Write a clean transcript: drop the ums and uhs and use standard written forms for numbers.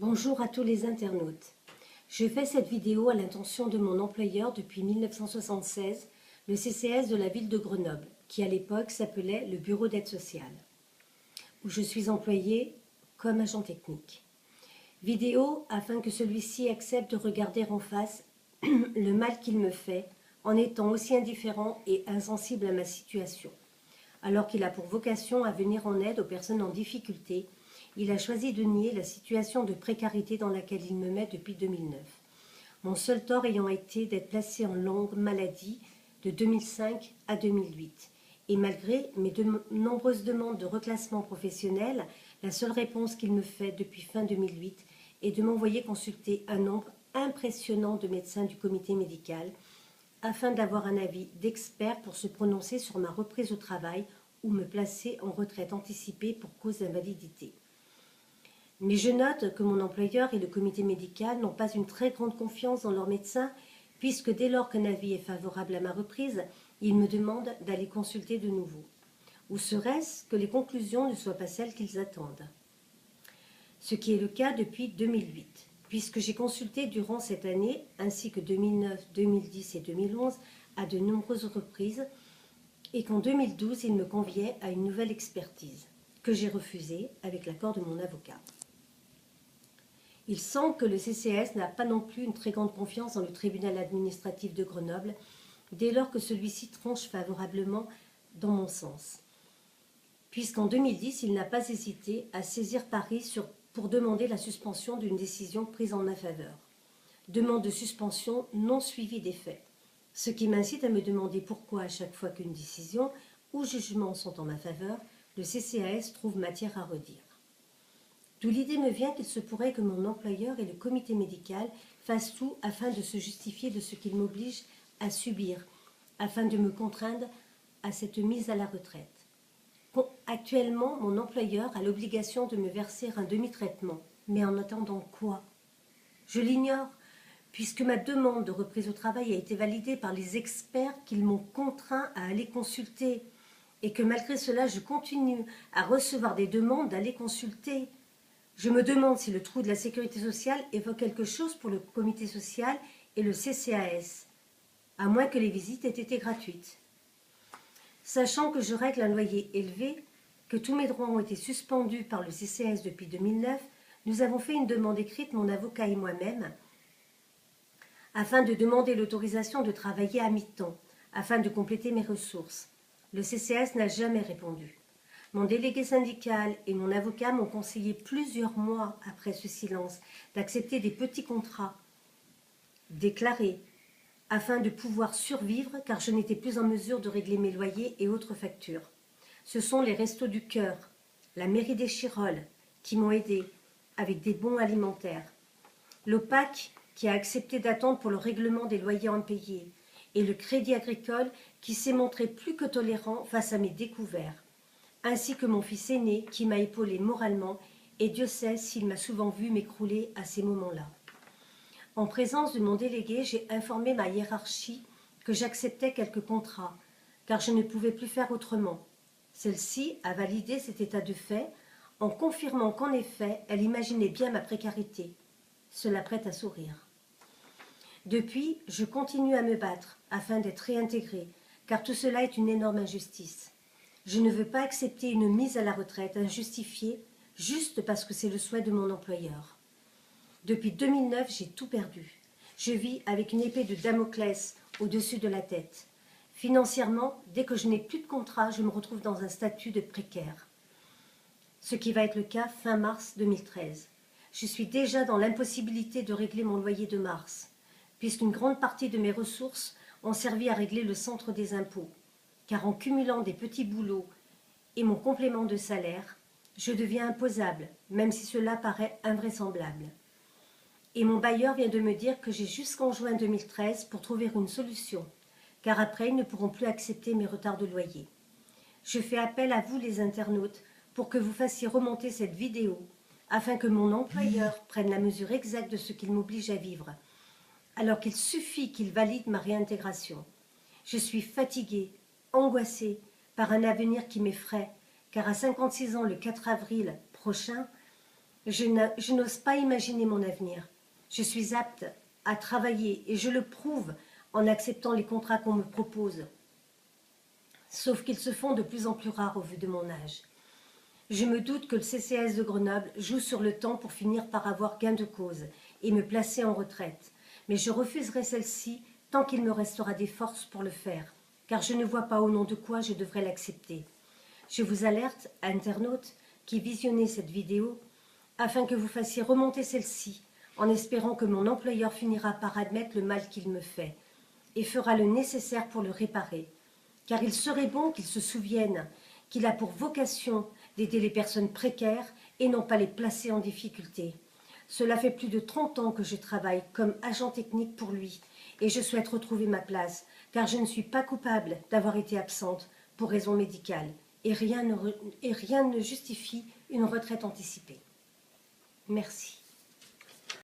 Bonjour à tous les internautes. Je fais cette vidéo à l'intention de mon employeur depuis 1976, le CCS de la ville de Grenoble, qui à l'époque s'appelait le Bureau d'aide sociale, où je suis employée comme agent technique. Vidéo afin que celui-ci accepte de regarder en face le mal qu'il me fait en étant aussi indifférent et insensible à ma situation. Alors qu'il a pour vocation à venir en aide aux personnes en difficulté, il a choisi de nier la situation de précarité dans laquelle il me met depuis 2009. Mon seul tort ayant été d'être placé en longue maladie de 2005 à 2008. Et malgré mes nombreuses demandes de reclassement professionnel, la seule réponse qu'il me fait depuis fin 2008 est de m'envoyer consulter un nombre impressionnant de médecins du comité médical afin d'avoir un avis d'expert pour se prononcer sur ma reprise au travail ou me placer en retraite anticipée pour cause d'invalidité. Mais je note que mon employeur et le comité médical n'ont pas une très grande confiance dans leurs médecins, puisque dès lors qu'un avis est favorable à ma reprise, ils me demandent d'aller consulter de nouveau. Ou serait-ce que les conclusions ne soient pas celles qu'ils attendent? Ce qui est le cas depuis 2008, puisque j'ai consulté durant cette année, ainsi que 2009, 2010 et 2011, à de nombreuses reprises, et qu'en 2012, il me conviait à une nouvelle expertise, que j'ai refusée avec l'accord de mon avocat. Il semble que le CCS n'a pas non plus une très grande confiance dans le tribunal administratif de Grenoble, dès lors que celui-ci tranche favorablement dans mon sens. Puisqu'en 2010, il n'a pas hésité à saisir Paris pour demander la suspension d'une décision prise en ma faveur. Demande de suspension non suivie des faits. Ce qui m'incite à me demander pourquoi à chaque fois qu'une décision ou jugement sont en ma faveur, le CCAS trouve matière à redire. D'où l'idée me vient qu'il se pourrait que mon employeur et le comité médical fassent tout afin de se justifier de ce qu'ils m'obligent à subir, afin de me contraindre à cette mise à la retraite. Actuellement, mon employeur a l'obligation de me verser un demi-traitement. Mais en attendant quoi? Je l'ignore, puisque ma demande de reprise au travail a été validée par les experts qu'ils m'ont contraint à aller consulter, et que malgré cela, je continue à recevoir des demandes d'aller consulter. Je me demande si le trou de la sécurité sociale évoque quelque chose pour le comité social et le CCAS, à moins que les visites aient été gratuites. Sachant que je règle un loyer élevé, que tous mes droits ont été suspendus par le CCAS depuis 2009, nous avons fait une demande écrite, mon avocat et moi-même, afin de demander l'autorisation de travailler à mi-temps, afin de compléter mes ressources. Le CCAS n'a jamais répondu. Mon délégué syndical et mon avocat m'ont conseillé plusieurs mois après ce silence d'accepter des petits contrats déclarés afin de pouvoir survivre car je n'étais plus en mesure de régler mes loyers et autres factures. Ce sont les Restos du Cœur, la mairie des Chirolles qui m'ont aidé avec des bons alimentaires, l'OPAC qui a accepté d'attendre pour le règlement des loyers impayés et le Crédit Agricole qui s'est montré plus que tolérant face à mes découvertes, ainsi que mon fils aîné qui m'a épaulé moralement et Dieu sait s'il m'a souvent vu m'écrouler à ces moments-là. En présence de mon délégué, j'ai informé ma hiérarchie que j'acceptais quelques contrats, car je ne pouvais plus faire autrement. Celle-ci a validé cet état de fait en confirmant qu'en effet, elle imaginait bien ma précarité. Cela prête à sourire. Depuis, je continue à me battre afin d'être réintégrée, car tout cela est une énorme injustice. Je ne veux pas accepter une mise à la retraite injustifiée juste parce que c'est le souhait de mon employeur. Depuis 2009, j'ai tout perdu. Je vis avec une épée de Damoclès au-dessus de la tête. Financièrement, dès que je n'ai plus de contrat, je me retrouve dans un statut de précaire. Ce qui va être le cas fin mars 2013. Je suis déjà dans l'impossibilité de régler mon loyer de mars, puisqu'une grande partie de mes ressources ont servi à régler le centre des impôts. Car en cumulant des petits boulots et mon complément de salaire, je deviens imposable, même si cela paraît invraisemblable. Et mon bailleur vient de me dire que j'ai jusqu'en juin 2013 pour trouver une solution, car après ils ne pourront plus accepter mes retards de loyer. Je fais appel à vous les internautes pour que vous fassiez remonter cette vidéo, afin que mon employeur prenne la mesure exacte de ce qu'il m'oblige à vivre, alors qu'il suffit qu'il valide ma réintégration. Je suis fatiguée, angoissée par un avenir qui m'effraie, car à 56 ans le 4 avril prochain, Je n'ose pas imaginer mon avenir. Je suis apte à travailler et je le prouve en acceptant les contrats qu'on me propose. Sauf qu'ils se font de plus en plus rares au vu de mon âge. Je me doute que le CCAS de Grenoble joue sur le temps pour finir par avoir gain de cause et me placer en retraite. Mais je refuserai celle-ci tant qu'il me restera des forces pour le faire, car je ne vois pas au nom de quoi je devrais l'accepter. Je vous alerte, internautes qui visionnez cette vidéo, afin que vous fassiez remonter celle-ci, en espérant que mon employeur finira par admettre le mal qu'il me fait, et fera le nécessaire pour le réparer. Car il serait bon qu'il se souvienne qu'il a pour vocation d'aider les personnes précaires et non pas les placer en difficulté. Cela fait plus de 30 ans que je travaille comme agent technique pour lui et je souhaite retrouver ma place car je ne suis pas coupable d'avoir été absente pour raison médicale et rien ne justifie une retraite anticipée. Merci.